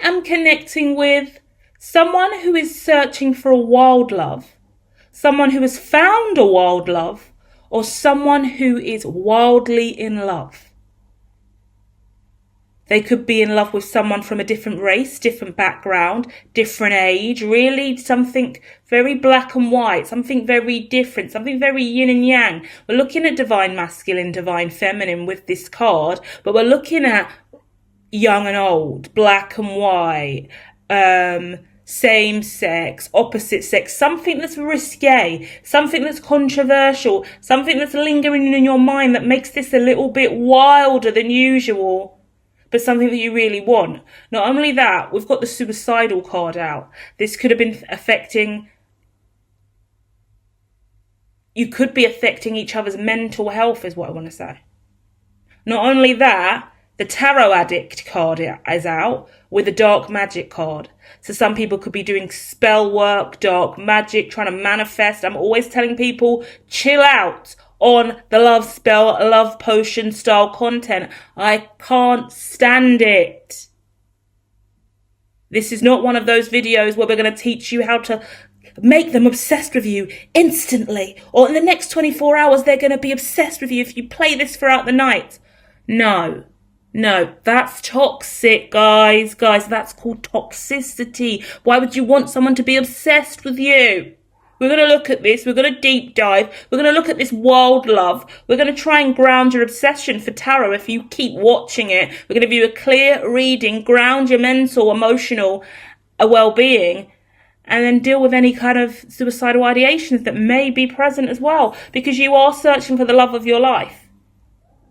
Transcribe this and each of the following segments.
am connecting with someone who is searching for a wild love, someone who has found a wild love, or someone who is wildly in love. They could be in love with someone from a different race, different background, different age, really something very black and white, something very different, something very yin and yang. We're looking at divine masculine, divine feminine with this card, but we're looking at young and old, black and white, same sex, opposite sex, something that's risque, something that's controversial, something that's lingering in your mind that makes this a little bit wilder than usual, but something that you really want. Not only that, we've got the suicidal card out. This could have been affecting, you could be affecting each other's mental health is what I want to say. Not only that, the tarot addict card is out with a dark magic card. So some people could be doing spell work, dark magic, trying to manifest. I'm always telling people, chill out on the love spell, love potion style content. I can't stand it. This is not one of those videos where we're going to teach you how to make them obsessed with you instantly, or in the next 24 hours they're going to be obsessed with you if you play this throughout the night. No, that's toxic, guys, that's called toxicity. Why would you want someone to be obsessed with you? We're going to look at this. We're going to deep dive. We're going to look at this wild love. We're going to try and ground your obsession for tarot if you keep watching it. We're going to give you a clear reading, ground your mental, emotional well-being, and then deal with any kind of suicidal ideations that may be present as well, because you are searching for the love of your life.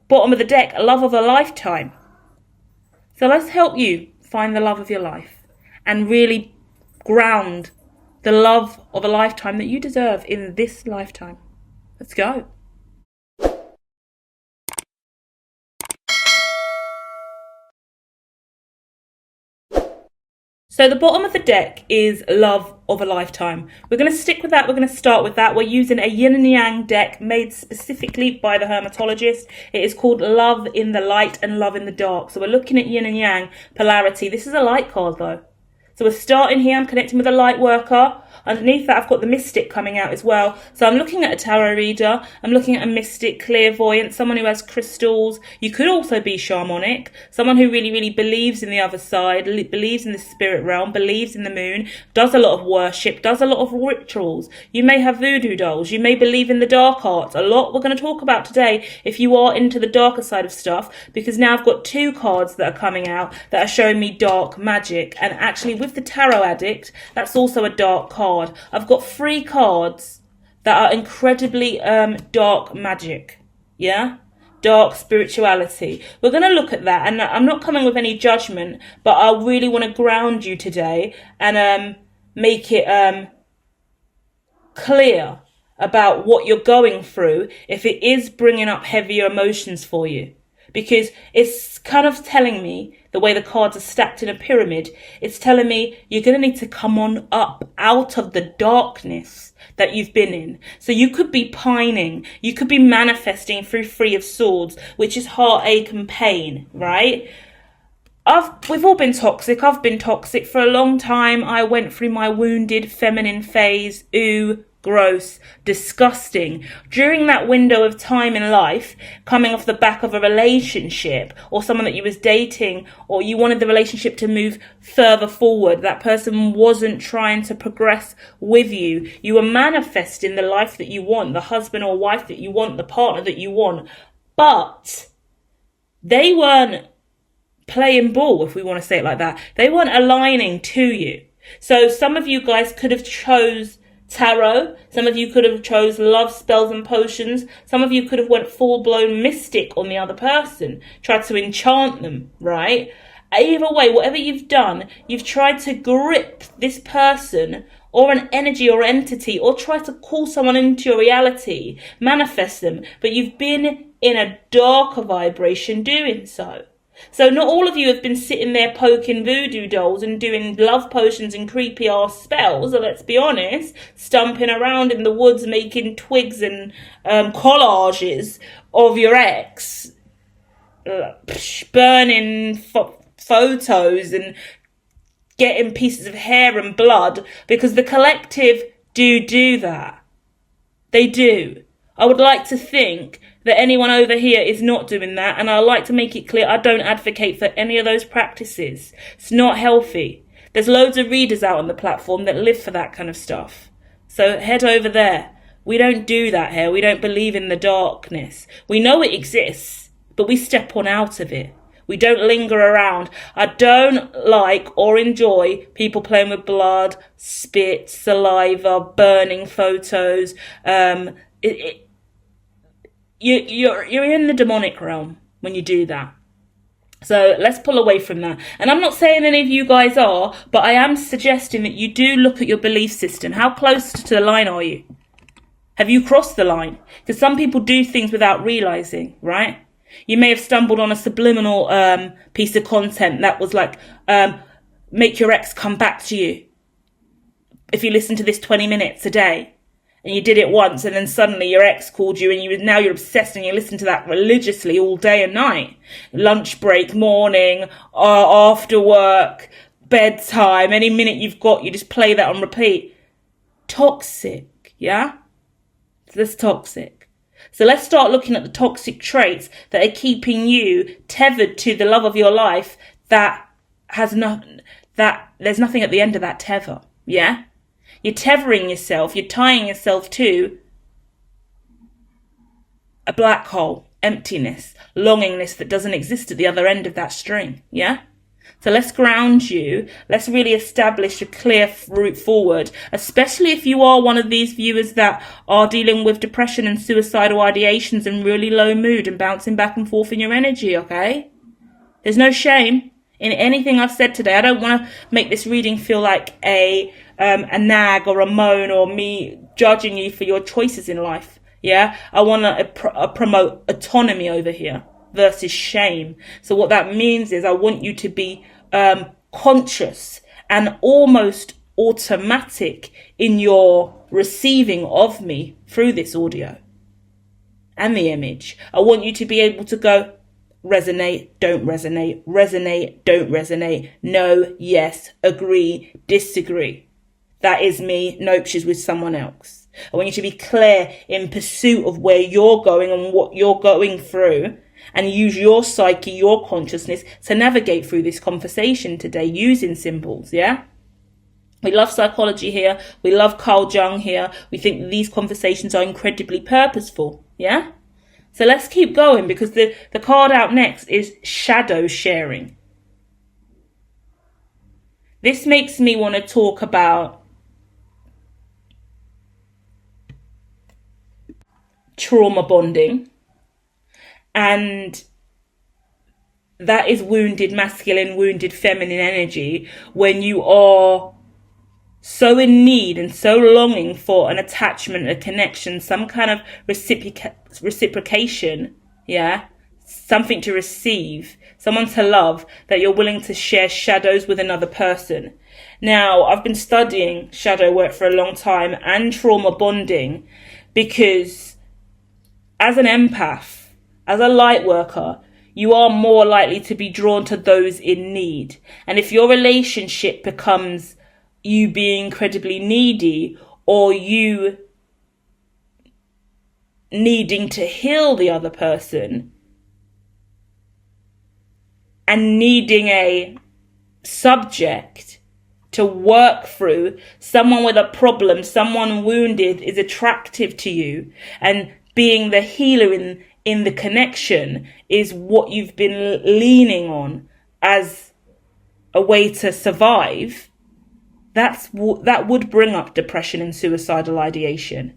Bottom of the deck, love of a lifetime. So let's help you find the love of your life and really ground the love of a lifetime that you deserve in this lifetime. Let's go. So the bottom of the deck is love of a lifetime. We're going to stick with that. We're going to start with that. We're using a yin and yang deck made specifically by the hermatologist. It is called Love in the Light and Love in the Dark. So we're looking at yin and yang polarity. This is a light card though. So we're starting here. I'm connecting with a light worker. Underneath that, I've got the mystic coming out as well. So I'm looking at a tarot reader. I'm looking at a mystic, clairvoyant, someone who has crystals. You could also be shamanic, someone who really, really believes in the other side, believes in the spirit realm, believes in the moon, does a lot of worship, does a lot of rituals. You may have voodoo dolls. You may believe in the dark arts. A lot we're going to talk about today if you are into the darker side of stuff, because now I've got two cards that are coming out that are showing me dark magic. And actually with the tarot addict, that's also a dark card. I've got 3 cards that are incredibly dark magic. Yeah? Dark spirituality. We're going to look at that, and I'm not coming with any judgment, but I really want to ground you today and make it clear about what you're going through if it is bringing up heavier emotions for you. Because it's kind of telling me, the way the cards are stacked in a pyramid, it's telling me you're going to need to come on up out of the darkness that you've been in. So you could be pining, you could be manifesting through 3 of Swords, which is heartache and pain, right? We've all been toxic. I've been toxic for a long time. I went through my wounded feminine phase. Ooh, gross, disgusting. During that window of time in life, coming off the back of a relationship or someone that you was dating, or you wanted the relationship to move further forward, that person wasn't trying to progress with you. You were manifesting the life that you want, the husband or wife that you want, the partner that you want, but they weren't playing ball, if we want to say it like that. They weren't aligning to you. So some of you guys could have chose tarot. Some of you could have chose love spells and potions. Some of you could have went full-blown mystic on the other person, tried to enchant them, right? Either way, whatever you've done, you've tried to grip this person or an energy or entity, or try to call someone into your reality, manifest them, but you've been in a darker vibration doing so. So not all of you have been sitting there poking voodoo dolls and doing love potions and creepy ass spells, let's be honest, stumping around in the woods making twigs and collages of your ex, burning photos and getting pieces of hair and blood, because the collective do that. They do. I would like to think that anyone over here is not doing that, and I like to make it clear I don't advocate for any of those practices. It's not healthy. There's loads of readers out on the platform that live for that kind of stuff. So head over there. We don't do that here. We don't believe in the darkness. We know it exists, but we step on out of it. We don't linger around. I don't like or enjoy people playing with blood, spit, saliva, burning photos. You're in the demonic realm when you do that. So let's pull away from that. And I'm not saying any of you guys are, but I am suggesting that you do look at your belief system. How close to the line are you? Have you crossed the line? Because some people do things without realizing, right? You may have stumbled on a subliminal piece of content that was like, make your ex come back to you. If you listen to this 20 minutes a day, and you did it once, and then suddenly your ex called you, and now you're obsessed, and you listen to that religiously all day and night. Lunch break, morning, after work, bedtime, any minute you've got, you just play that on repeat. Toxic, yeah? That's toxic. So let's start looking at the toxic traits that are keeping you tethered to the love of your life that there's nothing at the end of that tether, yeah? You're tethering yourself, you're tying yourself to a black hole, emptiness, longingness that doesn't exist at the other end of that string, yeah? So let's ground you. Let's really establish a clear route forward, especially if you are one of these viewers that are dealing with depression and suicidal ideations and really low mood and bouncing back and forth in your energy, okay? There's no shame in anything I've said today. I don't want to make this reading feel like a nag or a moan or me judging you for your choices in life, yeah? I want to promote autonomy over here versus shame. So what that means is I want you to be conscious and almost automatic in your receiving of me through this audio and the image. I want you to be able to go resonate, don't resonate, resonate, don't resonate, no, yes, agree, disagree. That is me, nope, she's with someone else. I want you to be clear in pursuit of where you're going and what you're going through, and use your psyche, your consciousness to navigate through this conversation today using symbols, yeah? We love psychology here. We love Carl Jung here. We think that these conversations are incredibly purposeful, yeah? So let's keep going, because the card out next is shadow sharing. This makes me want to talk about trauma bonding. And that is wounded masculine, wounded feminine energy when you are so in need and so longing for an attachment, a connection, some kind of reciprocation, yeah? Something to receive, someone to love, that you're willing to share shadows with another person. Now, I've been studying shadow work for a long time and trauma bonding because as an empath, as a light worker, you are more likely to be drawn to those in need. And if your relationship becomes you being incredibly needy, or you needing to heal the other person and needing a subject to work through, someone with a problem, someone wounded is attractive to you, and being the healer in the connection is what you've been leaning on as a way to survive, that would bring up depression and suicidal ideation,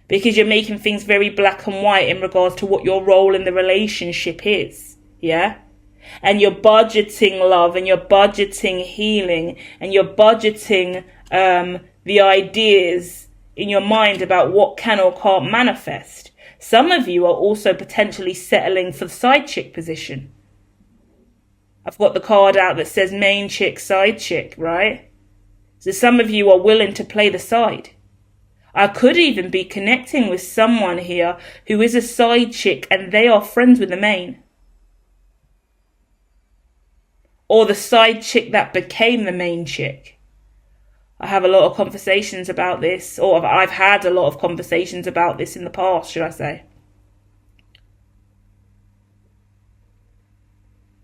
because you're making things very black and white in regards to what your role in the relationship is, yeah? And you're budgeting love, and you're budgeting healing, and you're budgeting the ideas in your mind about what can or can't manifest. Some of you are also potentially settling for the side chick position. I've got the card out that says main chick, side chick, right? So some of you are willing to play the side. I could even be connecting with someone here who is a side chick and they are friends with the main. or the side chick that became the main chick. I have a lot of conversations about this, or I've had a lot of conversations about this in the past, should I say.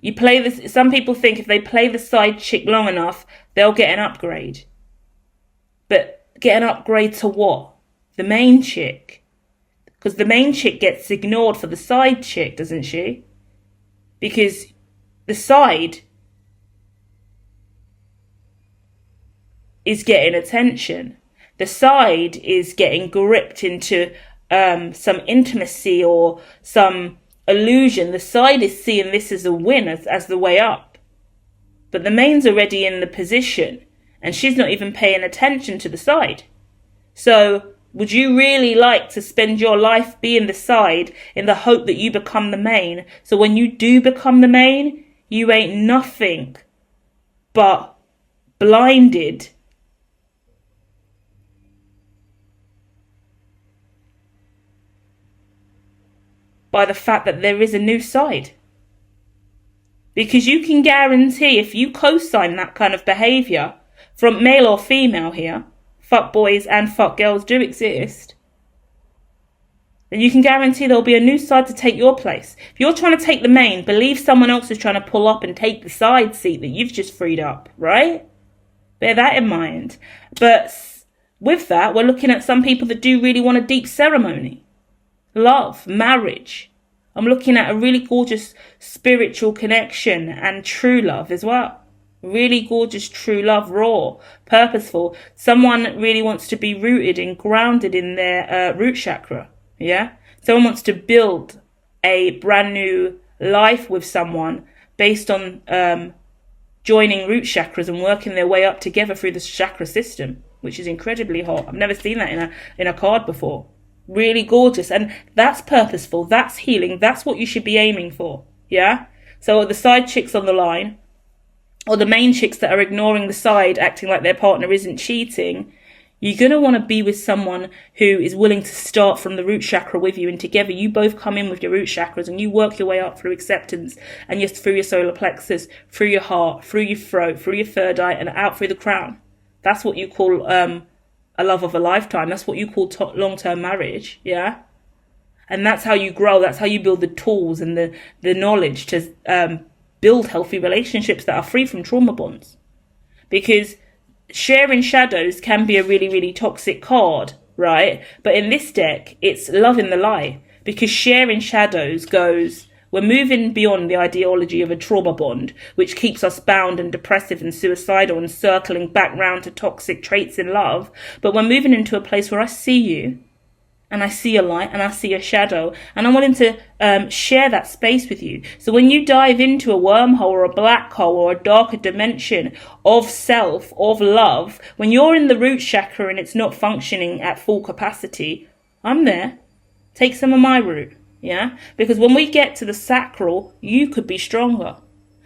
You play this. Some people think if they play the side chick long enough, they'll get an upgrade. But get an upgrade to what? The main chick. Because the main chick gets ignored for the side chick, doesn't she? Because the side is getting attention. The side is getting gripped into some intimacy or some illusion. The side is seeing this as a win, as the way up. But the main's already in the position, and she's not even paying attention to the side. So would you really like to spend your life being the side in the hope that you become the main? So when you do become the main, you ain't nothing but blinded by the fact that there is a new side. Because you can guarantee if you co-sign that kind of behaviour, from male or female here, fuck boys and fuck girls do exist, then you can guarantee there'll be a new side to take your place. If you're trying to take the main, believe someone else is trying to pull up and take the side seat that you've just freed up, right? Bear that in mind. But with that, we're looking at some people that do really want a deep ceremony. Love, marriage. I'm looking at a really gorgeous spiritual connection and true love as well. Really gorgeous true love, raw, purposeful. Someone really wants to be rooted and grounded in their root chakra. Yeah? Someone wants to build a brand new life with someone based on joining root chakras and working their way up together through the chakra system, which is incredibly hot. I've never seen that in a card before. Really gorgeous. And that's purposeful. That's healing. That's what you should be aiming for. Yeah? So the side chicks on the line, or the main chicks that are ignoring the side, acting like their partner isn't cheating, you're going to want to be with someone who is willing to start from the root chakra with you, and together you both come in with your root chakras and you work your way up through acceptance and just through your solar plexus, through your heart, through your throat, through your third eye, and out through the crown. That's what you call a love of a lifetime. That's what you call long-term marriage, yeah? And that's how you grow. That's how you build the tools and the knowledge to build healthy relationships that are free from trauma bonds. Because sharing shadows can be a really, really toxic card, right? But in this deck, it's love in the lie. Because sharing shadows goes, we're moving beyond the ideology of a trauma bond, which keeps us bound and depressive and suicidal and circling back round to toxic traits in love. But we're moving into a place where I see you, and I see a light, and I see a shadow, and I'm willing to share that space with you. So when you dive into a wormhole or a black hole or a darker dimension of self, of love, when you're in the root chakra and it's not functioning at full capacity, I'm there. Take some of my root, yeah? Because when we get to the sacral, you could be stronger.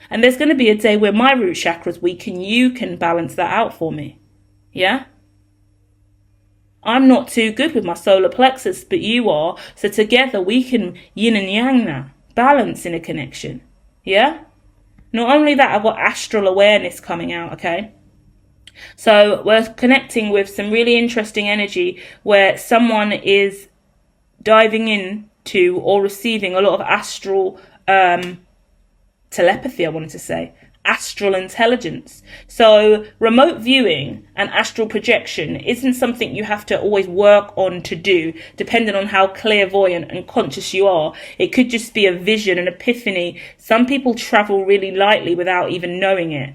And there's going to be a day where my root chakra's weak and you can balance that out for me, yeah? I'm not too good with my solar plexus, but you are. So together we can yin and yang that. Balance in a connection. Yeah? Not only that, I've got astral awareness coming out, okay? So we're connecting with some really interesting energy where someone is diving into or receiving a lot of astral telepathy, I wanted to say. Astral intelligence. So remote viewing and astral projection isn't something you have to always work on to do, depending on how clairvoyant and conscious you are. It could just be a vision, an epiphany. Some people travel really lightly without even knowing it.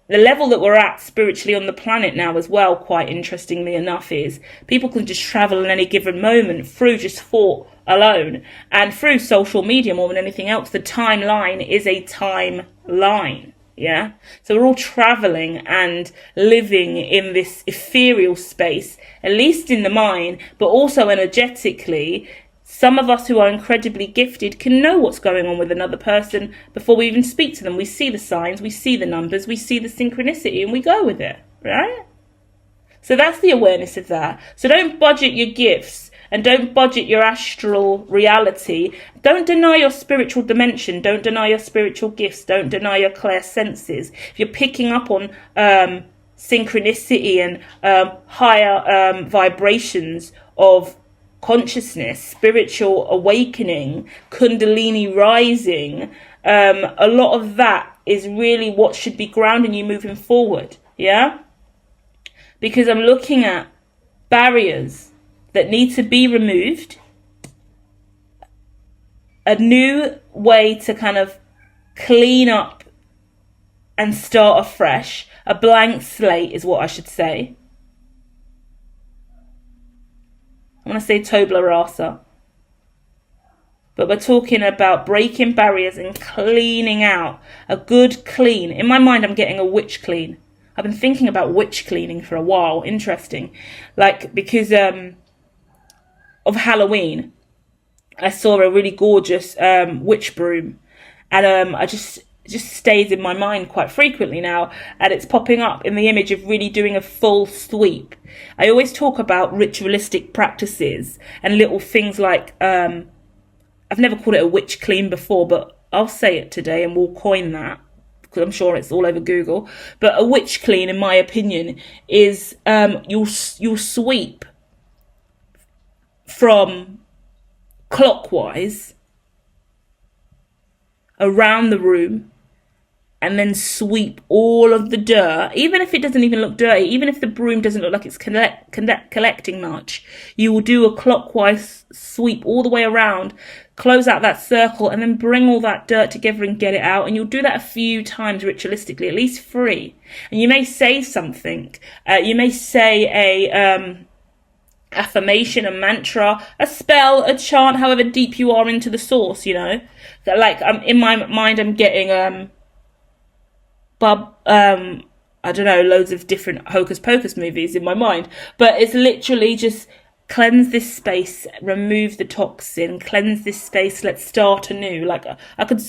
The level that we're at spiritually on the planet now as well, quite interestingly enough, is people can just travel in any given moment through just thought alone. And through social media more than anything else, the timeline is a timeline. Yeah, so we're all traveling and living in this ethereal space, at least in the mind, but also energetically. Some of us who are incredibly gifted can know what's going on with another person before we even speak to them. We see the signs, we see the numbers, we see the synchronicity, and we go with it, right? So that's the awareness of that. So don't budget your gifts and don't budget your astral reality. Don't deny your spiritual dimension. Don't deny your spiritual gifts. Don't deny your clairsenses. If you're picking up on synchronicity and higher vibrations of consciousness, spiritual awakening, kundalini rising, a lot of that is really what should be grounding you moving forward. Yeah, because I'm looking at barriers that need to be removed, a new way to kind of clean up and start afresh. A blank slate is what I should say. I want to say tabula rasa. But we're talking about breaking barriers and cleaning out. A good clean. In my mind, I'm getting a witch clean. I've been thinking about witch cleaning for a while. Interesting. Like, because of Halloween, I saw a really gorgeous witch broom. And I just stays in my mind quite frequently now. And it's popping up in the image of really doing a full sweep. I always talk about ritualistic practices and little things like... I've never called it a witch clean before, but I'll say it today and we'll coin that because I'm sure it's all over Google. But a witch clean, in my opinion, is you'll sweep from clockwise around the room and then sweep all of the dirt, even if it doesn't even look dirty, even if the broom doesn't look like it's collecting much, you will do a clockwise sweep all the way around, close out that circle, and then bring all that dirt together and get it out. And you'll do that a few times ritualistically, at least 3. And you may say something. You may say a affirmation, a mantra, a spell, a chant, however deep you are into the source, you know. Like, in my mind, I'm getting... I don't know, loads of different hocus pocus movies in my mind, but it's literally just cleanse this space, remove the toxin, cleanse this space, let's start anew. Like, I could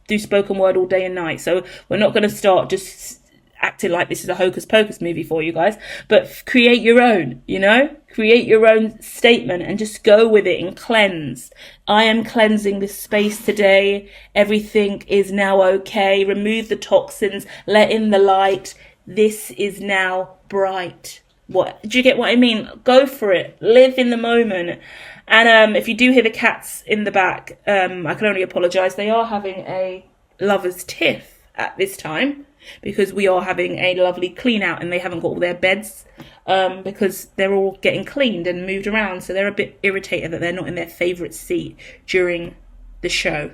do spoken word all day and night, so we're not going to start just acting like this is a hocus pocus movie for you guys, but create your own, you know, create your own statement and just go with it and cleanse. I am cleansing this space today. Everything is now okay. Remove the toxins, let in the light. This is now bright. What, do you get what I mean? Go for it. Live in the moment. And if you do hear the cats in the back, I can only apologise. They are having a lover's tiff at this time, because we are having a lovely clean out and they haven't got all their beds because they're all getting cleaned and moved around, so they're a bit irritated that they're not in their favourite seat during the show.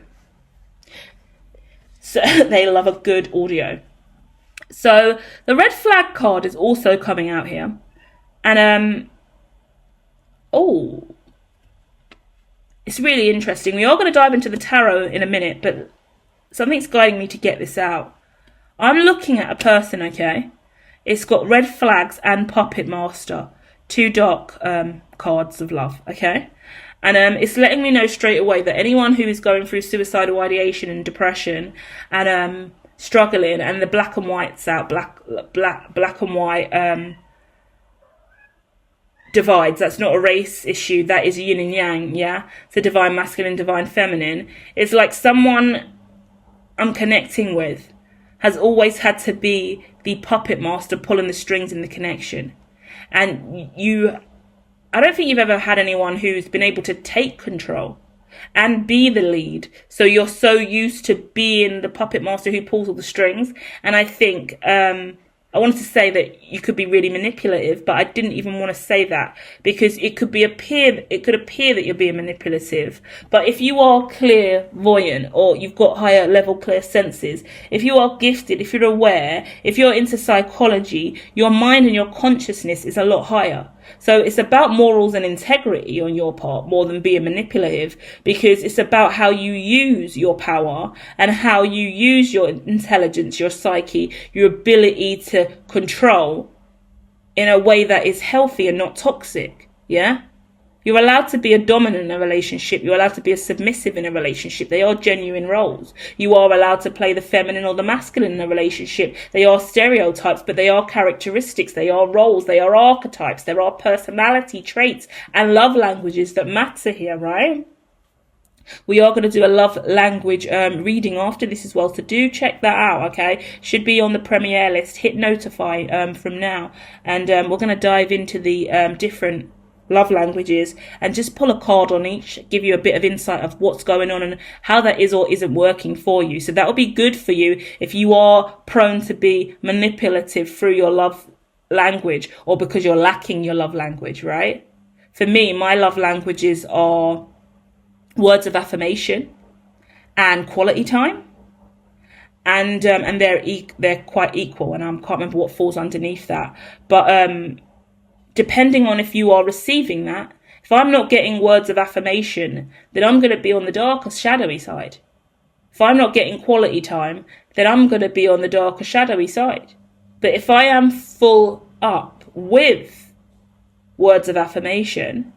So they love a good audio. So the red flag card is also coming out here, and it's really interesting. We are going to dive into the tarot in a minute, but something's guiding me to get this out. I'm looking at a person, okay? It's got red flags and puppet master, 2 dark cards of love, okay? And it's letting me know straight away that anyone who is going through suicidal ideation and depression and struggling, and the black and white's out, black and white divides. That's not a race issue. That is yin and yang, yeah? So divine masculine, divine feminine. It's like someone I'm connecting with has always had to be the puppet master pulling the strings in the connection. And I don't think you've ever had anyone who's been able to take control and be the lead. So you're so used to being the puppet master who pulls all the strings. And I think, I wanted to say that you could be really manipulative, but I didn't even want to say that because it could appear that you're being manipulative. But if you are clairvoyant or you've got higher level clear senses, if you are gifted, if you're aware, if you're into psychology, your mind and your consciousness is a lot higher. So it's about morals and integrity on your part more than being manipulative, because it's about how you use your power and how you use your intelligence, your psyche, your ability to control in a way that is healthy and not toxic. Yeah? You're allowed to be a dominant in a relationship. You're allowed to be a submissive in a relationship. They are genuine roles. You are allowed to play the feminine or the masculine in a relationship. They are stereotypes, but they are characteristics. They are roles. They are archetypes. There are personality traits and love languages that matter here, right? We are going to do a love language reading after this as well, so do check that out, okay? Should be on the premiere list. Hit notify from now, and we're going to dive into the different love languages and just pull a card on each, give you a bit of insight of what's going on and how that is or isn't working for you. So that will be good for you if you are prone to be manipulative through your love language, or because you're lacking your love language, right? For me, my love languages are words of affirmation and quality time, and they're quite equal, and I can't remember what falls underneath that, but depending on if you are receiving that, if I'm not getting words of affirmation, then I'm going to be on the darker, shadowy side. If I'm not getting quality time, then I'm going to be on the darker, shadowy side. But if I am full up with words of affirmation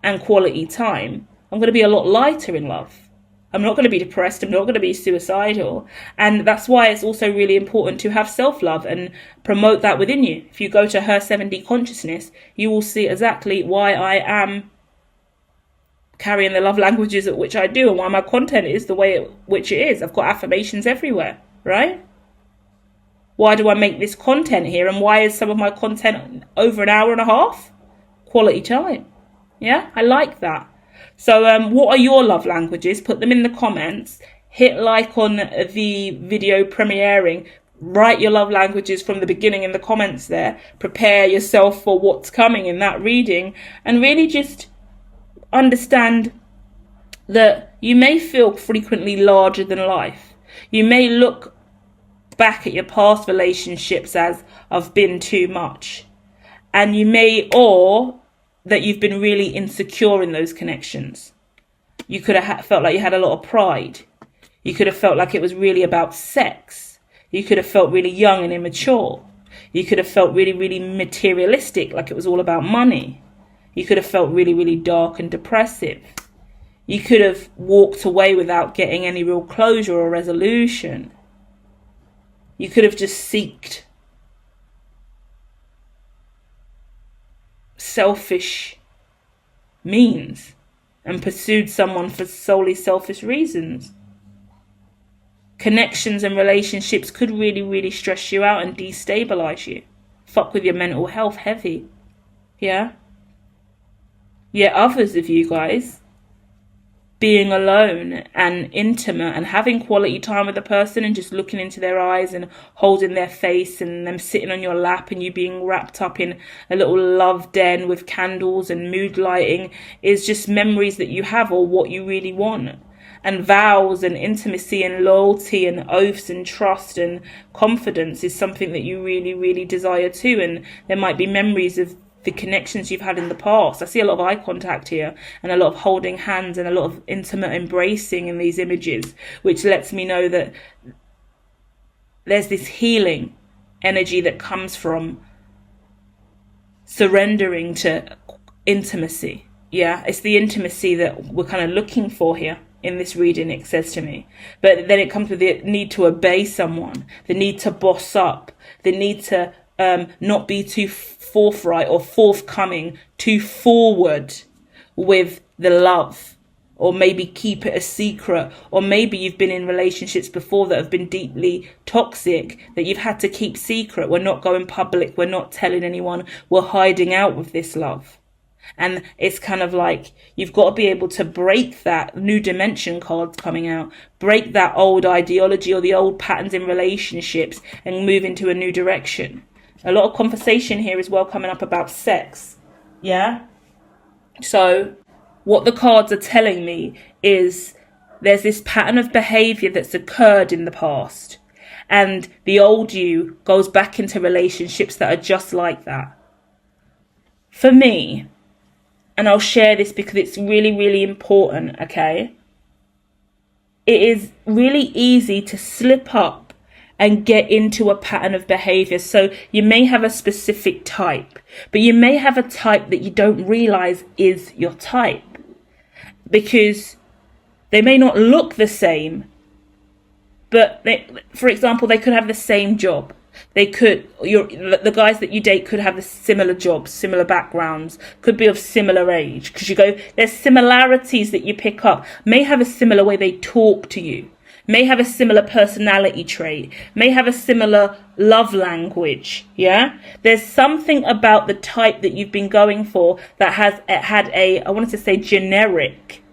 and quality time, I'm going to be a lot lighter in love. I'm not going to be depressed. I'm not going to be suicidal. And that's why it's also really important to have self-love and promote that within you. If you go to Her 7D Consciousness, you will see exactly why I am carrying the love languages at which I do, and why my content is the way which it is. I've got affirmations everywhere, right? Why do I make this content here? And why is some of my content over an hour and a half? Quality time. Yeah, I like that. So what are your love languages? Put them in the comments. Hit like on the video premiering. Write your love languages from the beginning in the comments there. Prepare yourself for what's coming in that reading. And really just understand that you may feel frequently larger than life. You may look back at your past relationships as I've been too much. And you may, or that you've been really insecure in those connections. You could have felt like you had a lot of pride. You could have felt like it was really about sex. You could have felt really young and immature. You could have felt really, really materialistic, like it was all about money. You could have felt really, really dark and depressive. You could have walked away without getting any real closure or resolution. You could have just sought selfish means and pursued someone for solely selfish reasons. Connections and relationships could really, really stress you out and destabilize you. Fuck with your mental health heavy. Yeah? Yet others of you guys, being alone and intimate and having quality time with a person and just looking into their eyes and holding their face and them sitting on your lap and you being wrapped up in a little love den with candles and mood lighting is just memories that you have, or what you really want. And vows and intimacy and loyalty and oaths and trust and confidence is something that you really, really desire too. And there might be memories of the connections you've had in the past. I see a lot of eye contact here and a lot of holding hands and a lot of intimate embracing in these images, which lets me know that there's this healing energy that comes from surrendering to intimacy. Yeah, it's the intimacy that we're kind of looking for here in this reading, it says to me. But then it comes with the need to obey someone, the need to boss up, the need to not be too forthright or forthcoming, too forward with the love, or maybe keep it a secret, or maybe you've been in relationships before that have been deeply toxic that you've had to keep secret. We're not going public, we're not telling anyone, we're hiding out with this love. And it's kind of like you've got to be able to break that new dimension cards coming out, break that old ideology or the old patterns in relationships and move into a new direction. A lot of conversation here as well coming up about sex. Yeah. So what the cards are telling me is there's this pattern of behavior that's occurred in the past, and the old you goes back into relationships that are just like that. For me, and I'll share this because it's really, really important, okay? It is really easy to slip up and get into a pattern of behavior. So you may have a specific type, but you may have a type that you don't realize is your type, because they may not look the same, but for example, they could have the same job. The guys that you date could have similar jobs, similar backgrounds, could be of similar age, because there's similarities that you pick up. May have a similar way they talk to you, may have a similar personality trait, may have a similar love language. Yeah, there's something about the type that you've been going for that had I wanted to say generic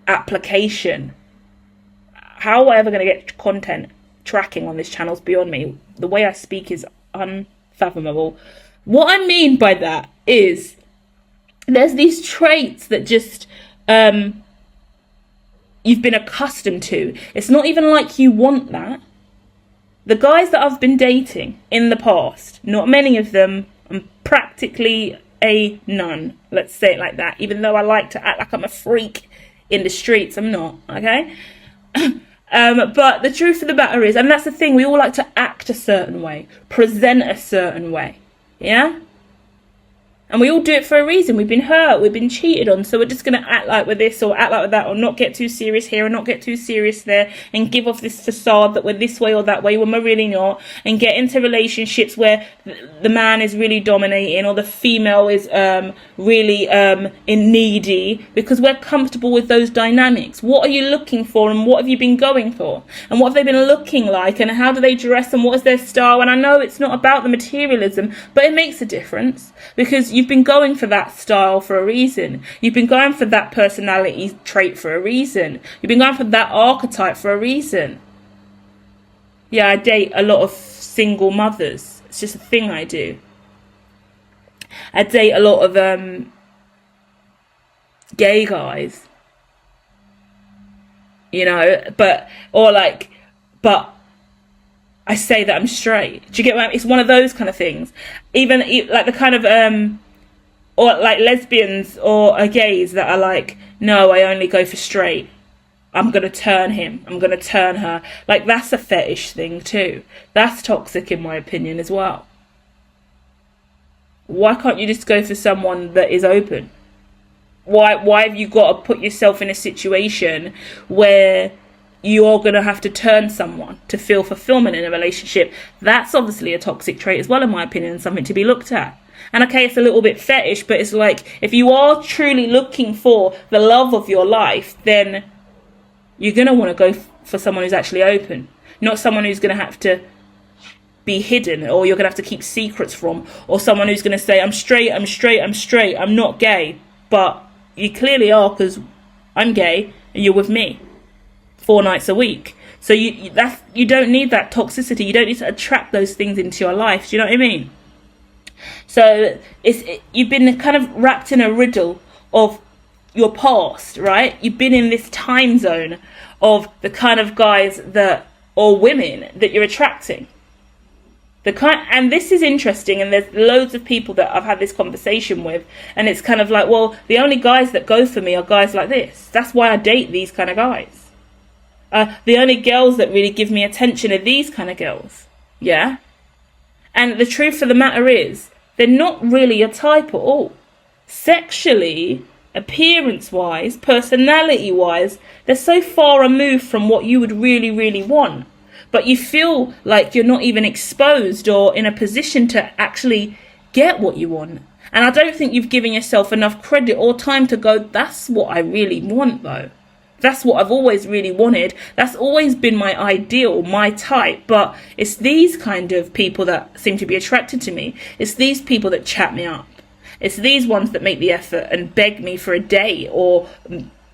application. How am I ever going to get content tracking on this channel is beyond me. The way I speak is unfathomable. What I mean by that is there's these traits that just you've been accustomed to. It's not even like you want that. The guys that I've been dating in the past, not many of them, I'm practically a none, let's say it like that, even though I like to act like I'm a freak in the streets. I'm not, okay? But the truth of the matter is, and that's the thing, we all like to act a certain way, present a certain way, yeah? And we all do it for a reason. We've been hurt, we've been cheated on, so we're just going to act like we're this or act like we're that, or not get too serious here and not get too serious there, and give off this facade that we're this way or that way when we're really not, and get into relationships where the man is really dominating or the female is really needy, because we're comfortable with those dynamics. What are you looking for, and what have you been going for, and what have they been looking like, and how do they dress, and what is their style? And I know it's not about the materialism, but it makes a difference, because you've been going for that style for a reason. You've been going for that personality trait for a reason. You've been going for that archetype for a reason. Yeah, I date a lot of single mothers. It's just a thing I do. I date a lot of gay guys. You know, but I say that I'm straight. Do you get what I mean? It's one of those kind of things. Even like the kind of or like lesbians or gays that are like, no, I only go for straight. I'm going to turn him. I'm going to turn her. Like, that's a fetish thing too. That's toxic in my opinion as well. Why can't you just go for someone that is open? Why have you got to put yourself in a situation where you're going to have to turn someone to feel fulfillment in a relationship? That's obviously a toxic trait as well, in my opinion, and something to be looked at. And okay, it's a little bit fetish, but it's like, if you are truly looking for the love of your life, then you're going to want to go for someone who's actually open, not someone who's going to have to be hidden, or you're going to have to keep secrets from, or someone who's going to say, I'm straight, I'm not gay. But you clearly are, because I'm gay and you're with me 4 nights a week. So you don't need that toxicity. You don't need to attract those things into your life. Do you know what I mean? So you've been kind of wrapped in a riddle of your past, right? You've been in this time zone of the kind of guys or women that you're attracting. And this is interesting, and there's loads of people that I've had this conversation with, and it's kind of like, well, the only guys that go for me are guys like this. That's why I date these kind of guys. The only girls that really give me attention are these kind of girls. Yeah? And the truth of the matter is, they're not really a type at all. Sexually, appearance-wise, personality-wise, they're so far removed from what you would really, really want. But you feel like you're not even exposed or in a position to actually get what you want. And I don't think you've given yourself enough credit or time to go, that's what I really want though. That's what I've always really wanted. That's always been my ideal, my type. But it's these kind of people that seem to be attracted to me. It's these people that chat me up. It's these ones that make the effort and beg me for a date or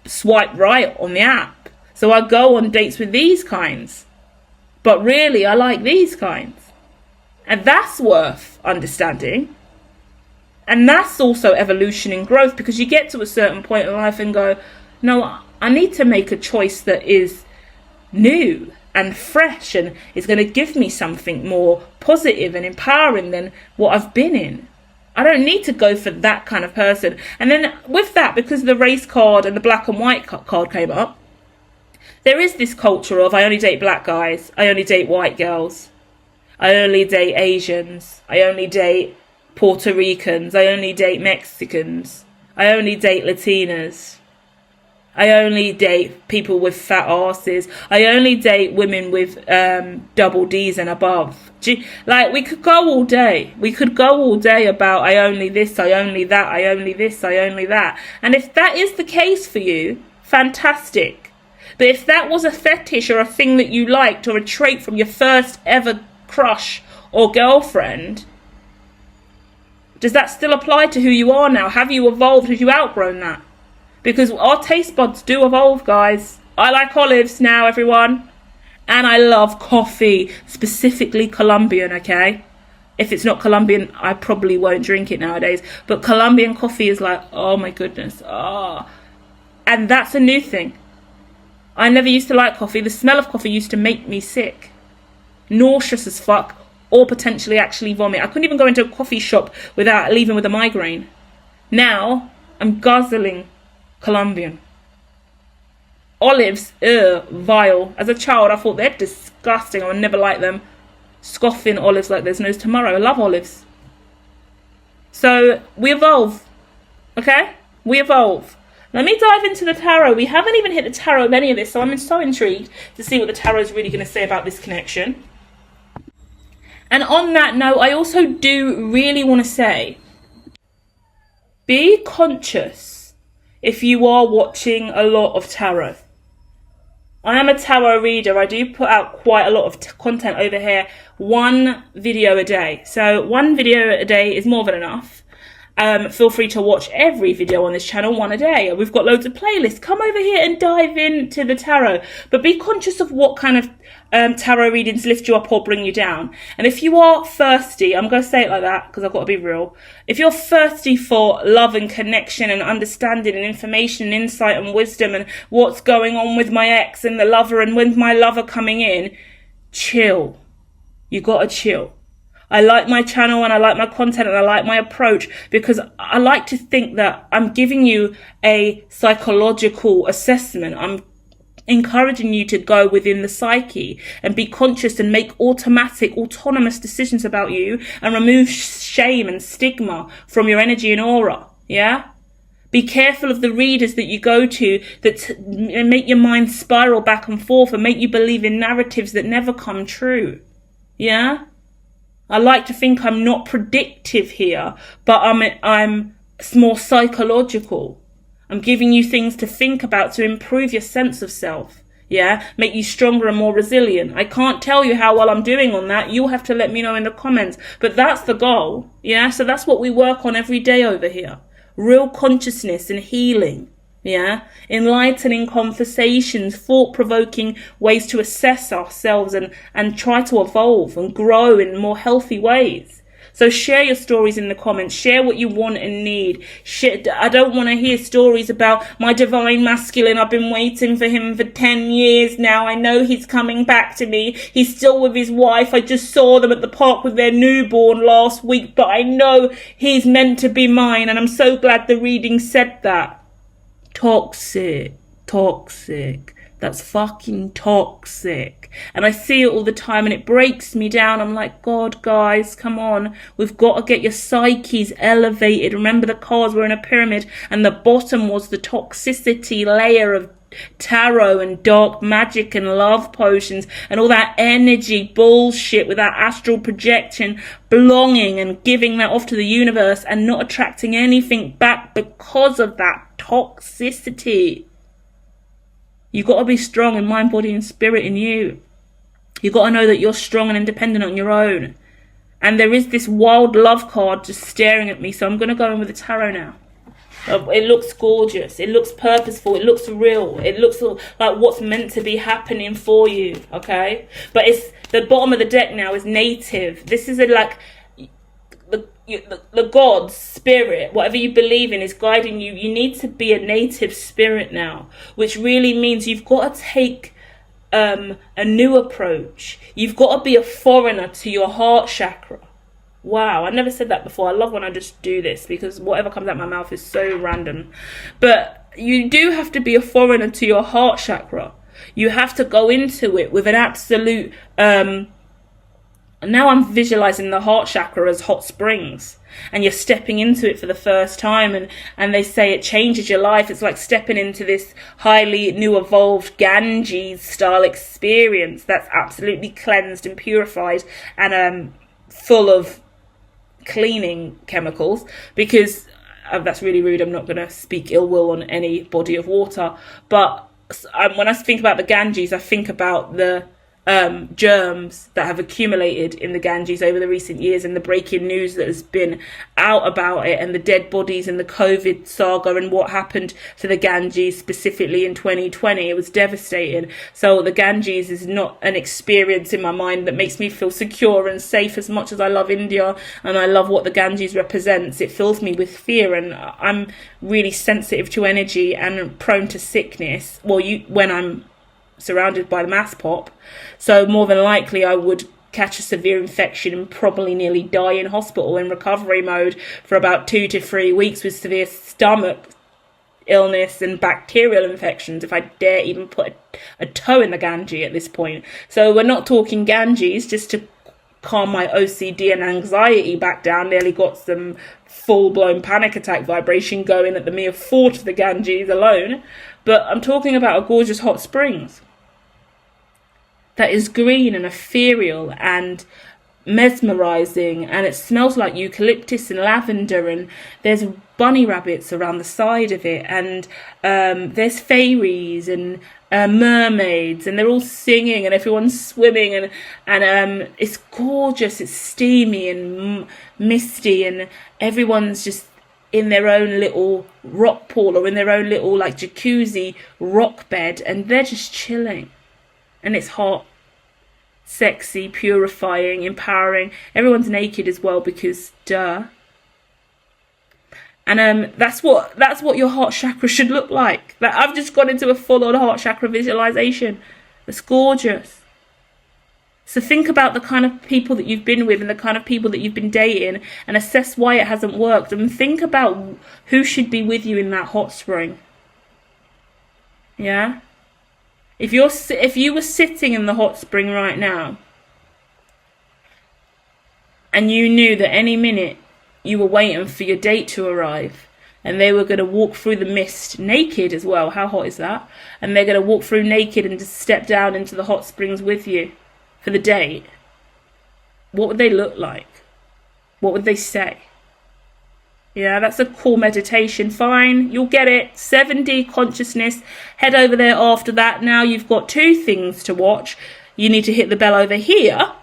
swipe right on the app. So I go on dates with these kinds. But really, I like these kinds. And that's worth understanding. And that's also evolution and growth, because you get to a certain point in life and go, no, I need to make a choice that is new and fresh and is going to give me something more positive and empowering than what I've been in. I don't need to go for that kind of person. And then with that, because the race card and the black and white card came up, there is this culture of I only date black guys, I only date white girls, I only date Asians, I only date Puerto Ricans, I only date Mexicans, I only date Latinas, I only date people with fat asses, I only date women with double D's and above. Like, we could go all day. We could go all day about I only this, I only that, I only this, I only that. And if that is the case for you, fantastic. But if that was a fetish or a thing that you liked or a trait from your first ever crush or girlfriend, does that still apply to who you are now? Have you evolved? Have you outgrown that? Because our taste buds do evolve, guys. I like olives now, everyone. And I love coffee, specifically Colombian, okay? If it's not Colombian, I probably won't drink it nowadays. But Colombian coffee is like, oh my goodness. Oh. And that's a new thing. I never used to like coffee. The smell of coffee used to make me sick. Nauseous as fuck. Or potentially actually vomit. I couldn't even go into a coffee shop without leaving with a migraine. Now, I'm guzzling Colombian. Olives, vile. As a child, I thought they're disgusting. I would never like them. Scoffing olives like there's no tomorrow. I love olives. So, we evolve. Okay? We evolve. Let me dive into the tarot. We haven't even hit the tarot of any of this, so I'm so intrigued to see what the tarot is really going to say about this connection. And on that note, I also do really want to say, be conscious if you are watching a lot of tarot. I am a tarot reader. I do put out quite a lot of content over here. 1 video a day. So 1 video a day is more than enough. Feel free to watch every video on this channel, 1 a day. We've got loads of playlists. Come over here and dive into the tarot. But be conscious of what kind of tarot readings lift you up or bring you down. And if you are thirsty, I'm going to say it like that because I've got to be real. If you're thirsty for love and connection and understanding and information and insight and wisdom and what's going on with my ex and the lover and with my lover coming in, chill. You got to chill. I like my channel and I like my content and I like my approach because I like to think that I'm giving you a psychological assessment. I'm encouraging you to go within the psyche and be conscious and make autonomous decisions about you and remove shame and stigma from your energy and aura. Yeah? Be careful of the readers that you go to that make your mind spiral back and forth and make you believe in narratives that never come true. Yeah? I like to think I'm not predictive here, but I'm more psychological. I'm giving you things to think about to improve your sense of self. Yeah, make you stronger and more resilient. I can't tell you how well I'm doing on that. You'll have to let me know in the comments. But that's the goal. Yeah, so that's what we work on every day over here. Real consciousness and healing. Yeah, enlightening conversations, thought-provoking ways to assess ourselves and try to evolve and grow in more healthy ways. So share your stories in the comments. Share what you want and need. I don't want to hear stories about my divine masculine. I've been waiting for him for 10 years now. I know he's coming back to me. He's still with his wife. I just saw them at the park with their newborn last week, but I know he's meant to be mine. And I'm so glad the reading said that. Toxic. That's fucking toxic. And I see it all the time and it breaks me down. I'm like, God, guys, come on. We've got to get your psyches elevated. Remember, the cards were in a pyramid and the bottom was the toxicity layer of tarot and dark magic and love potions and all that energy bullshit with that astral projection, belonging and giving that off to the universe and not attracting anything back because of that toxicity. You got to be strong in mind, body and spirit in you. You got to know that you're strong and independent on your own. And there is this wild love card just staring at me, so I'm going to go in with the tarot now. It looks gorgeous. It looks purposeful. It looks real. It looks like what's meant to be happening for you, okay? But it's the bottom of the deck now is native. This is like the God, spirit, whatever you believe in is guiding you. You need to be a native spirit now, which really means you've got to take a new approach. You've got to be a foreigner to your heart chakra. Wow, I never said that before. I love when I just do this because whatever comes out my mouth is so random. But you do have to be a foreigner to your heart chakra. You have to go into it with an absolute, now I'm visualizing the heart chakra as hot springs, and you're stepping into it for the first time, and they say it changes your life. It's like stepping into this highly new evolved Ganges style experience that's absolutely cleansed and purified and full of cleaning chemicals, because that's really rude. I'm not going to speak ill will on any body of water, but when I think about the Ganges, I think about the germs that have accumulated in the Ganges over the recent years, and the breaking news that has been out about it, and the dead bodies and the COVID saga and what happened to the Ganges specifically in 2020. It was devastating. So the Ganges is not an experience in my mind that makes me feel secure and safe. As much as I love India and I love what the Ganges represents, it fills me with fear, and I'm really sensitive to energy and prone to sickness. Well, when I'm surrounded by the mass pop, so more than likely I would catch a severe infection and probably nearly die in hospital in recovery mode for about 2 to 3 weeks with severe stomach illness and bacterial infections if I dare even put a toe in the Ganges at this point. So we're not talking Ganges, just to calm my OCD and anxiety back down. Nearly got some full-blown panic attack vibration going at the mere thought of the Ganges alone. But I'm talking about a gorgeous hot springs that is green and ethereal and mesmerizing, and it smells like eucalyptus and lavender, and there's bunny rabbits around the side of it, and there's fairies and mermaids, and they're all singing and everyone's swimming, and it's gorgeous. It's steamy and misty, and everyone's just in their own little rock pool or in their own little like jacuzzi rock bed, and they're just chilling, and it's hot, sexy, purifying, empowering. Everyone's naked as well, because duh. And that's what your heart chakra should look like. I've just gone into a full-on heart chakra visualization. It's gorgeous. So think about the kind of people that you've been with and the kind of people that you've been dating, and assess why it hasn't worked, and think about who should be with you in that hot spring. Yeah? If you were sitting in the hot spring right now, and you knew that any minute you were waiting for your date to arrive, and they were going to walk through the mist naked as well, how hot is that? And they're going to walk through naked and just step down into the hot springs with you for the date, what would they look like? What would they say? Yeah, that's a cool meditation. Fine, you'll get it. 7D consciousness. Head over there after that. Now you've got 2 things to watch. You need to hit the bell over here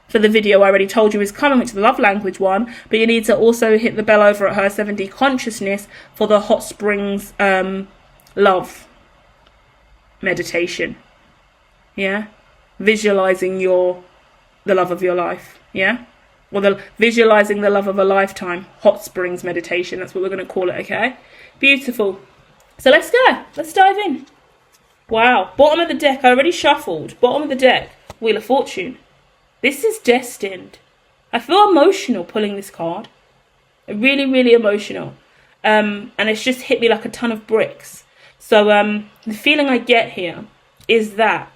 for the video I already told you is coming, which is the love language one. But you need to also hit the bell over at her 7D consciousness for the hot springs love meditation. Yeah, visualizing the love of your life. Yeah. Or visualizing the love of a lifetime. Hot springs meditation. That's what we're going to call it, okay? Beautiful. So let's go. Let's dive in. Wow. Bottom of the deck. I already shuffled. Bottom of the deck. Wheel of Fortune. This is destined. I feel emotional pulling this card. Really, really emotional. And it's just hit me like a ton of bricks. So the feeling I get here is that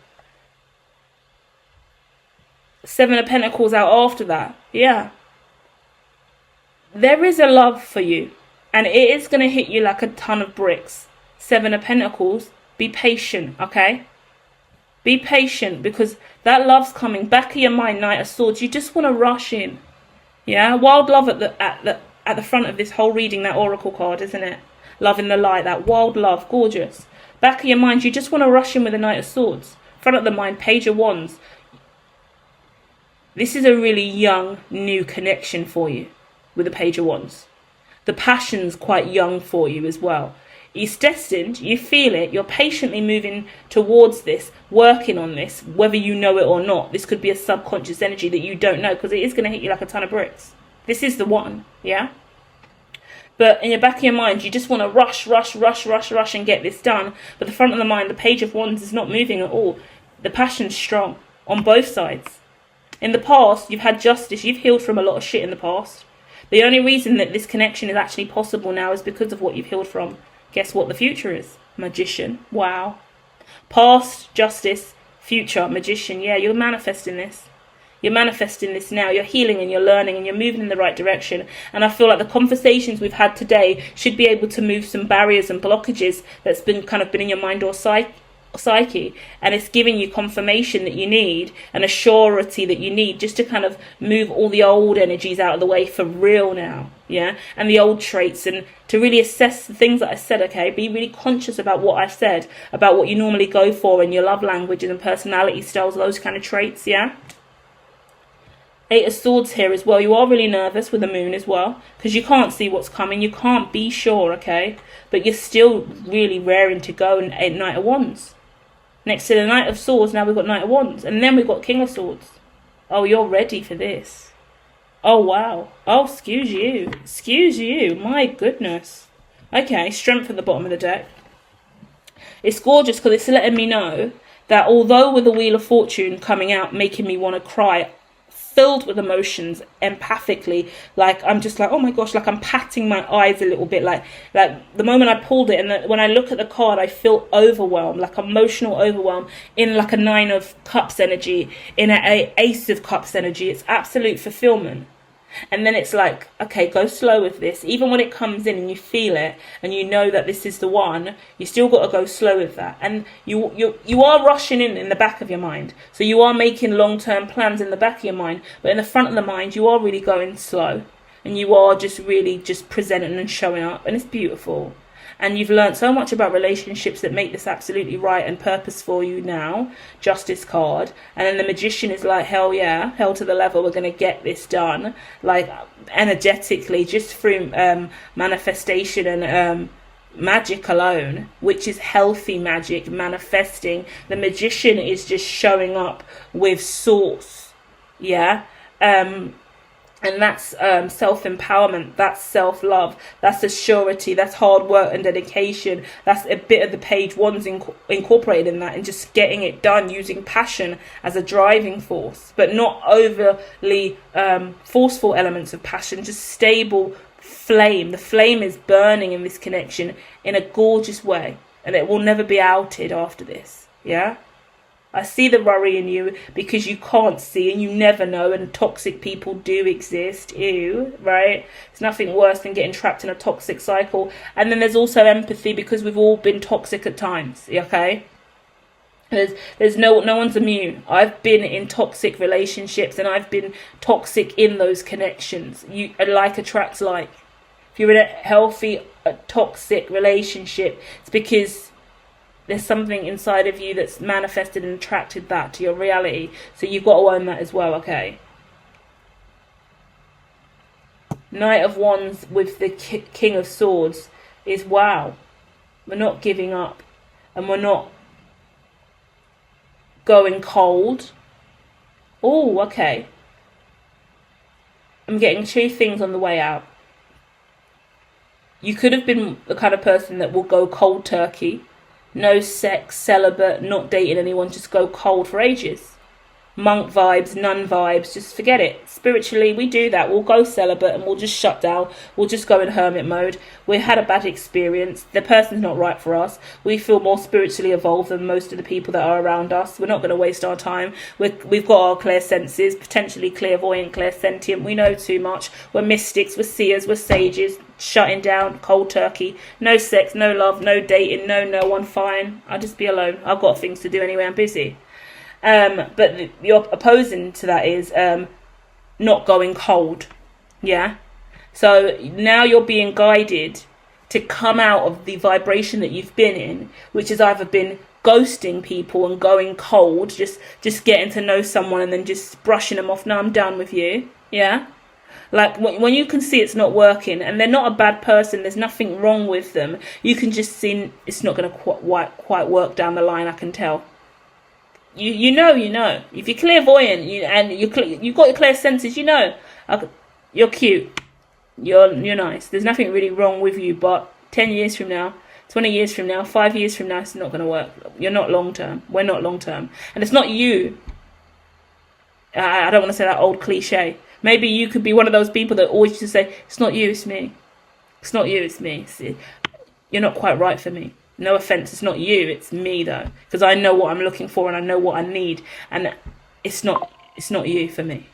7 of Pentacles out after that. Yeah. There is a love for you, and it is going to hit you like a ton of bricks. 7 of Pentacles. Be patient, okay? Be patient, because that love's coming. Back of your mind, Knight of Swords. You just want to rush in. Yeah? Wild love at the front of this whole reading, that oracle card, isn't it? Love in the light, that wild love. Gorgeous. Back of your mind, you just want to rush in with the Knight of Swords. Front of the mind, Page of Wands. This is a really young, new connection for you with the Page of Wands. The passion's quite young for you as well. It's destined, you feel it, you're patiently moving towards this, working on this, whether you know it or not. This could be a subconscious energy that you don't know, because it is going to hit you like a ton of bricks. This is the one, yeah? But in the back of your mind, you just want to rush and get this done. But the front of the mind, the Page of Wands is not moving at all. The passion's strong on both sides. In the past, you've had justice. You've healed from a lot of shit in the past. The only reason that this connection is actually possible now is because of what you've healed from. Guess what the future is? Magician. Wow. Past, justice, future, magician. Yeah, you're manifesting this. You're manifesting this now. You're healing and you're learning and you're moving in the right direction. And I feel like the conversations we've had today should be able to move some barriers and blockages that's been in your mind or psyche, and it's giving you confirmation that you need and a surety that you need just to kind of move all the old energies out of the way for real now, yeah, and the old traits, and to really assess the things that I said. Okay, be really conscious about what I said, about what you normally go for in your love languages and personality styles, those kind of traits, yeah. Eight of Swords here as well. You are really nervous with the moon as well, because you can't see what's coming. You can't be sure, okay, but you're still really raring to go. And Knight of Wands next to the Knight of Swords. Now we've got Knight of Wands, and then we've got King of Swords. Oh, you're ready for this. Oh, wow. Oh, excuse you. My goodness. Okay, Strength at the bottom of the deck. It's gorgeous because it's letting me know that although with the Wheel of Fortune coming out, making me want to cry, filled with emotions empathically, like I'm just like, oh my gosh, like I'm patting my eyes a little bit, like the moment I pulled it, and when I look at the card I feel overwhelmed, like emotional overwhelm, in like a Nine of Cups energy, in a Ace of Cups energy. It's absolute fulfillment. And then it's like, okay, go slow with this. Even when it comes in and you feel it and you know that this is the one, you still got to go slow with that. And you are rushing in the back of your mind. So you are making long-term plans in the back of your mind. But in the front of the mind, you are really going slow. And you are just really just presenting and showing up. And it's beautiful. And you've learned so much about relationships that make this absolutely right and purpose for you now. Justice card. And then the Magician is like, hell yeah, hell to the level, we're going to get this done. Like, energetically, just through manifestation and magic alone, which is healthy magic, manifesting. The Magician is just showing up with source. Yeah. And that's self-empowerment, that's self-love, that's a surety, that's hard work and dedication. That's a bit of the Page Wands incorporated in that, and just getting it done using passion as a driving force, but not overly forceful elements of passion, just stable flame. The flame is burning in this connection in a gorgeous way, and it will never be outed after this, yeah? I see the worry in you because you can't see and you never know, and toxic people do exist. Ew, right? It's nothing worse than getting trapped in a toxic cycle. And then there's also empathy, because we've all been toxic at times, okay? There's no one's immune. I've been in toxic relationships and I've been toxic in those connections. Like attracts like. If you're in a healthy, toxic relationship, it's because there's something inside of you that's manifested and attracted that to your reality. So you've got to own that as well, okay? Knight of Wands with the King of Swords is, wow, we're not giving up and we're not going cold. Oh, okay. I'm getting two things on the way out. You could have been the kind of person that will go cold turkey. No sex, celibate, not dating anyone, just go cold for ages. Monk vibes, nun vibes, just forget it. Spiritually, we do that. We'll go celibate and we'll just shut down. We'll just go in hermit mode. We had a bad experience. The person's not right for us. We feel more spiritually evolved than most of the people that are around us. We're not going to waste our time. We've got our clear senses, potentially clairvoyant, clairsentient. We know too much. We're mystics, we're seers, we're sages. Shutting down, cold turkey. No sex, no love, no dating, no one, fine. I'll just be alone. I've got things to do anyway, I'm busy. But you're opposing to that is not going cold, yeah? So now you're being guided to come out of the vibration that you've been in, which has either been ghosting people and going cold, just getting to know someone and then just brushing them off. No, I'm done with you, yeah? Like, when you can see it's not working, and they're not a bad person, there's nothing wrong with them, you can just see it's not going to quite work down the line, I can tell. You know. If you're clairvoyant you've got your clear senses, you know. You're cute. You're nice. There's nothing really wrong with you, but 10 years from now, 20 years from now, 5 years from now, it's not going to work. You're not long term. We're not long term. And it's not you. I don't want to say that old cliche. Maybe you could be one of those people that always just say, it's not you, it's me. It's not you, it's me. You're not quite right for me. No offense, it's not you, it's me though, because I know what I'm looking for and I know what I need, and it's not you for me.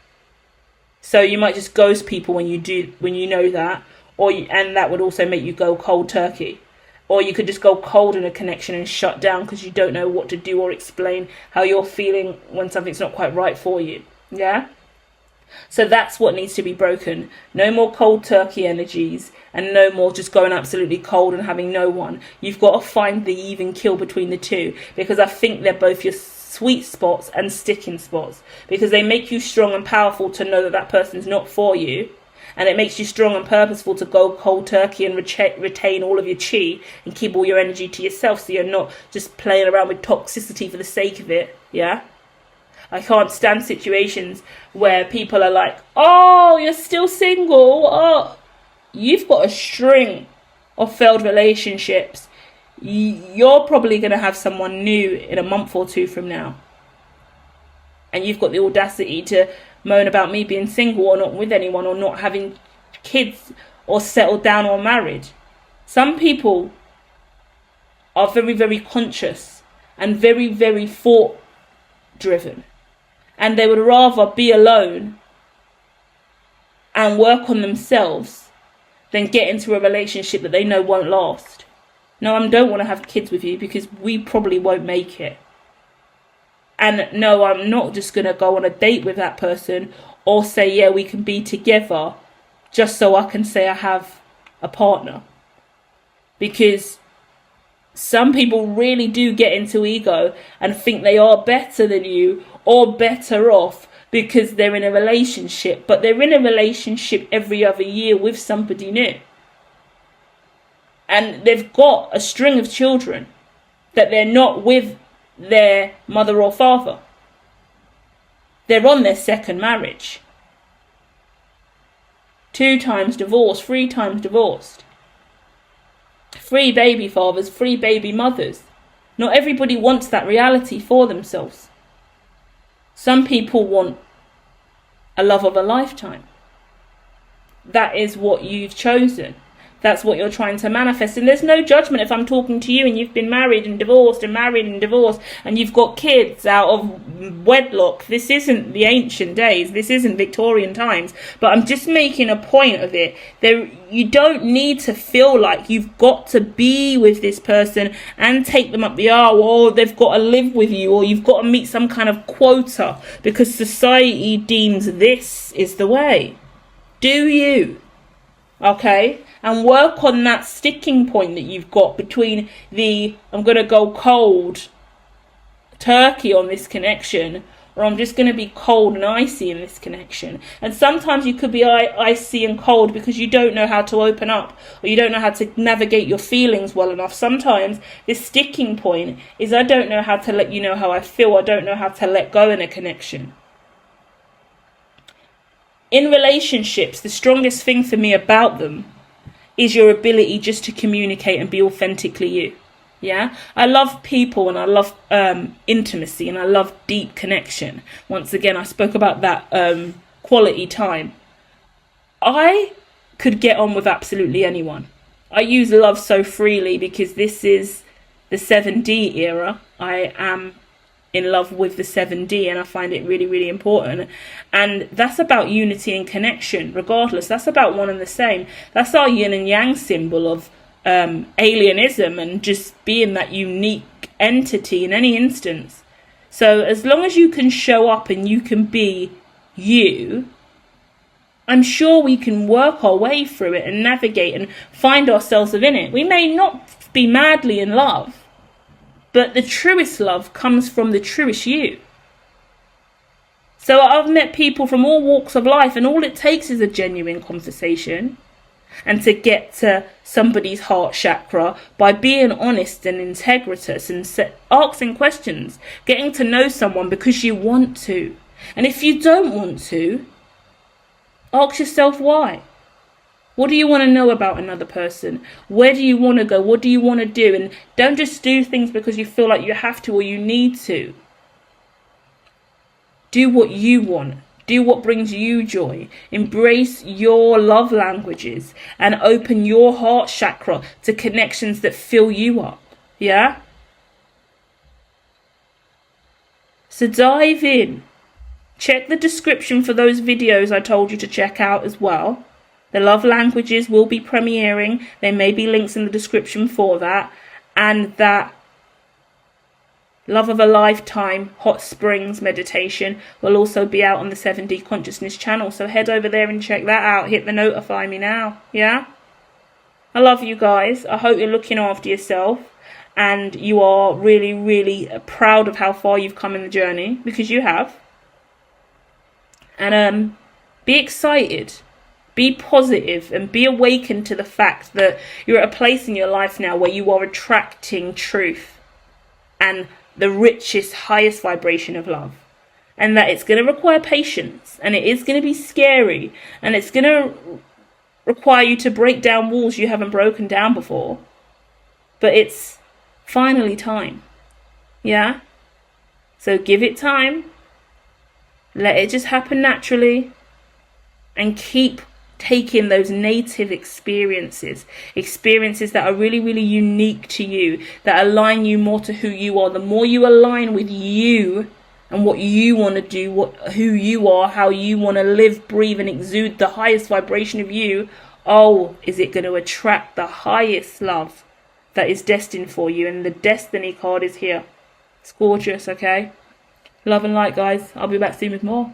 So you might just ghost people when you know that, and that would also make you go cold turkey. Or you could just go cold in a connection and shut down because you don't know what to do or explain how you're feeling when something's not quite right for you. Yeah? So that's what needs to be broken. No more cold turkey energies, and no more just going absolutely cold and having no one. You've got to find the even kill between the two, because I think they're both your sweet spots and sticking spots, because they make you strong and powerful to know that that person's not for you. And it makes you strong and purposeful to go cold turkey and retain all of your chi and keep all your energy to yourself, so you're not just playing around with toxicity for the sake of it. Yeah? I can't stand situations where people are like, oh, you're still single. Oh, you've got a string of failed relationships. You're probably going to have someone new in a month or two from now. And you've got the audacity to moan about me being single or not with anyone or not having kids or settled down or married. Some people are very, very conscious and very, very thought driven, and they would rather be alone and work on themselves than get into a relationship that they know won't last. No, I don't want to have kids with you because we probably won't make it. And no, I'm not just going to go on a date with that person or say, yeah, we can be together just so I can say I have a partner. Because some people really do get into ego and think they are better than you or better off because they're in a relationship. But they're in a relationship every other year with somebody new. And they've got a string of children that they're not with their mother or father. They're on their second marriage. 2 times divorced, 3 times divorced. 3 baby fathers, 3 baby mothers. Not everybody wants that reality for themselves. Some people want a love of a lifetime. That is what you've chosen. That's what you're trying to manifest. And there's no judgment if I'm talking to you and you've been married and divorced and you've got kids out of wedlock. This isn't the ancient days. This isn't Victorian times. But I'm just making a point of it. You don't need to feel like you've got to be with this person and take them up the aisle, or they've got to live with you, or you've got to meet some kind of quota because society deems this is the way. Do you? Okay? And work on that sticking point that you've got between I'm going to go cold turkey on this connection, or I'm just going to be cold and icy in this connection. And sometimes you could be icy and cold because you don't know how to open up, or you don't know how to navigate your feelings well enough. Sometimes this sticking point is I don't know how to let you know how I feel. I don't know how to let go in a connection. In relationships, the strongest thing for me about them is your ability just to communicate and be authentically you. Yeah? I love people and I love intimacy and I love deep connection. Once again, I spoke about that quality time. I could get on with absolutely anyone. I use love so freely because this is the 7D era. I am in love with the 7D and I find it really, really important. And that's about unity and connection regardless. That's about one and the same. That's our yin and yang symbol of alienism and just being that unique entity in any instance. So as long as you can show up and you can be you, I'm sure we can work our way through it and navigate and find ourselves within it. We may not be madly in love, but the truest love comes from the truest you. So I've met people from all walks of life, and all it takes is a genuine conversation and to get to somebody's heart chakra by being honest and integritous and asking questions, getting to know someone because you want to. And if you don't want to, ask yourself why. What do you want to know about another person? Where do you want to go? What do you want to do? And don't just do things because you feel like you have to or you need to. Do what you want. Do what brings you joy. Embrace your love languages and open your heart chakra to connections that fill you up. Yeah? So dive in. Check the description for those videos I told you to check out as well. The love languages will be premiering. There may be links in the description for that. And that Love of a Lifetime Hot Springs meditation will also be out on the 7D Consciousness channel. So head over there and check that out. Hit the notify me now. Yeah? I love you guys. I hope you're looking after yourself. And you are really, really proud of how far you've come in the journey. Because you have. And be excited. Be positive and be awakened to the fact that you're at a place in your life now where you are attracting truth and the richest, highest vibration of love. And that it's going to require patience, and it is going to be scary, and it's going to require you to break down walls you haven't broken down before. But it's finally time. Yeah? So give it time. Let it just happen naturally. And keep taking those native experiences that are really, really unique to you, that align you more to who you are. The more you align with you and what you want to do, who you are, how you want to live, breathe and exude the highest vibration of you, is it going to attract the highest love that is destined for you. And the destiny card is here. It's gorgeous, okay? Love and light, guys. I'll be back soon with more.